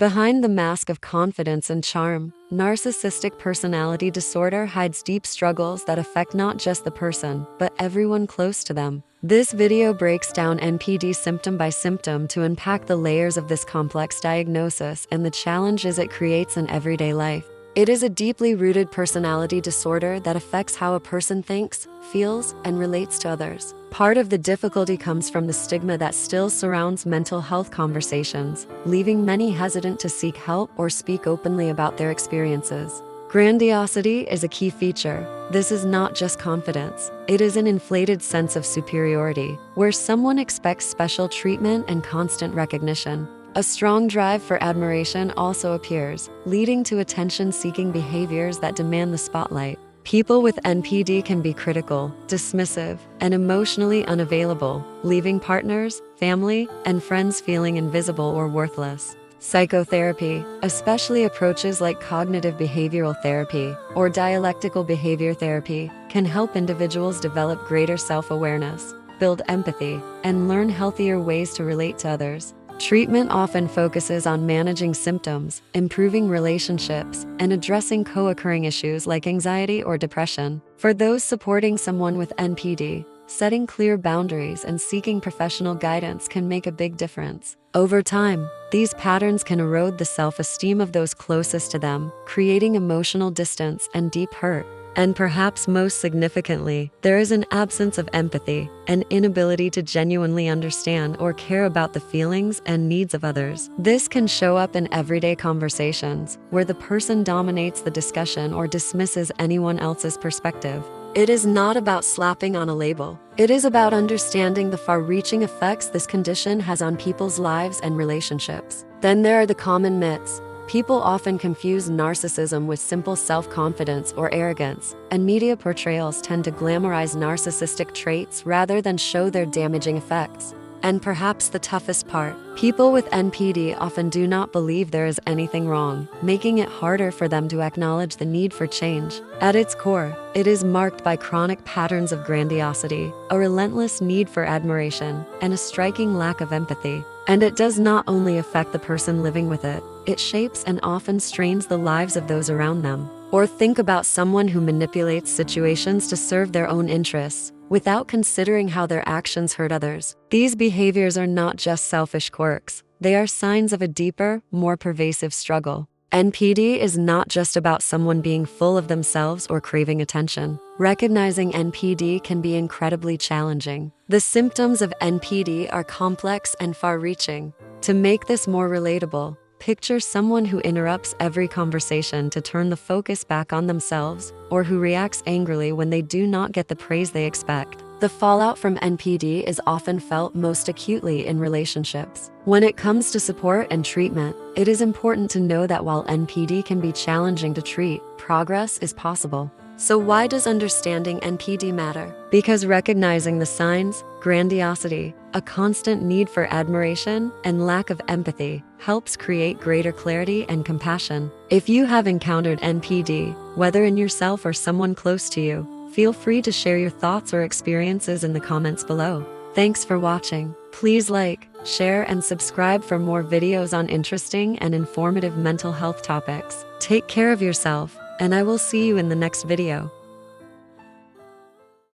Behind the mask of confidence and charm, narcissistic personality disorder hides deep struggles that affect not just the person, but everyone close to them. This video breaks down NPD symptom by symptom to unpack the layers of this complex diagnosis and the challenges it creates in everyday life. It is a deeply rooted personality disorder that affects how a person thinks, feels, and relates to others. Part of the difficulty comes from the stigma that still surrounds mental health conversations, leaving many hesitant to seek help or speak openly about their experiences. Grandiosity is a key feature. This is not just confidence. It is an inflated sense of superiority, where someone expects special treatment and constant recognition. A strong drive for admiration also appears, leading to attention-seeking behaviors that demand the spotlight. People with NPD can be critical, dismissive, and emotionally unavailable, leaving partners, family, and friends feeling invisible or worthless. Psychotherapy, especially approaches like cognitive behavioral therapy or dialectical behavior therapy, can help individuals develop greater self-awareness, build empathy, and learn healthier ways to relate to others. Treatment often focuses on managing symptoms, improving relationships, and addressing co-occurring issues like anxiety or depression. For those supporting someone with NPD, setting clear boundaries and seeking professional guidance can make a big difference. Over time, these patterns can erode the self-esteem of those closest to them, creating emotional distance and deep hurt. And perhaps most significantly, there is an absence of empathy, an inability to genuinely understand or care about the feelings and needs of others. This can show up in everyday conversations, where the person dominates the discussion or dismisses anyone else's perspective. It is not about slapping on a label. It is about understanding the far-reaching effects this condition has on people's lives and relationships. Then there are the common myths. People often confuse narcissism with simple self-confidence or arrogance, and media portrayals tend to glamorize narcissistic traits rather than show their damaging effects. And perhaps the toughest part, people with NPD often do not believe there is anything wrong, making it harder for them to acknowledge the need for change. At its core, it is marked by chronic patterns of grandiosity, a relentless need for admiration, and a striking lack of empathy. And it does not only affect the person living with it, it shapes and often strains the lives of those around them. Or think about someone who manipulates situations to serve their own interests, without considering how their actions hurt others. These behaviors are not just selfish quirks. They are signs of a deeper, more pervasive struggle. NPD is not just about someone being full of themselves or craving attention. Recognizing NPD can be incredibly challenging. The symptoms of NPD are complex and far-reaching. To make this more relatable, picture someone who interrupts every conversation to turn the focus back on themselves, or who reacts angrily when they do not get the praise they expect. The fallout from NPD is often felt most acutely in relationships. When it comes to support and treatment, it is important to know that while NPD can be challenging to treat, progress is possible. So why does understanding NPD matter? Because recognizing the signs, grandiosity, a constant need for admiration, and lack of empathy helps create greater clarity and compassion. If you have encountered NPD, whether in yourself or someone close to you, feel free to share your thoughts or experiences in the comments below. Thanks for watching. Please like, share, and subscribe for more videos on interesting and informative mental health topics. Take care of yourself, and I will see you in the next video.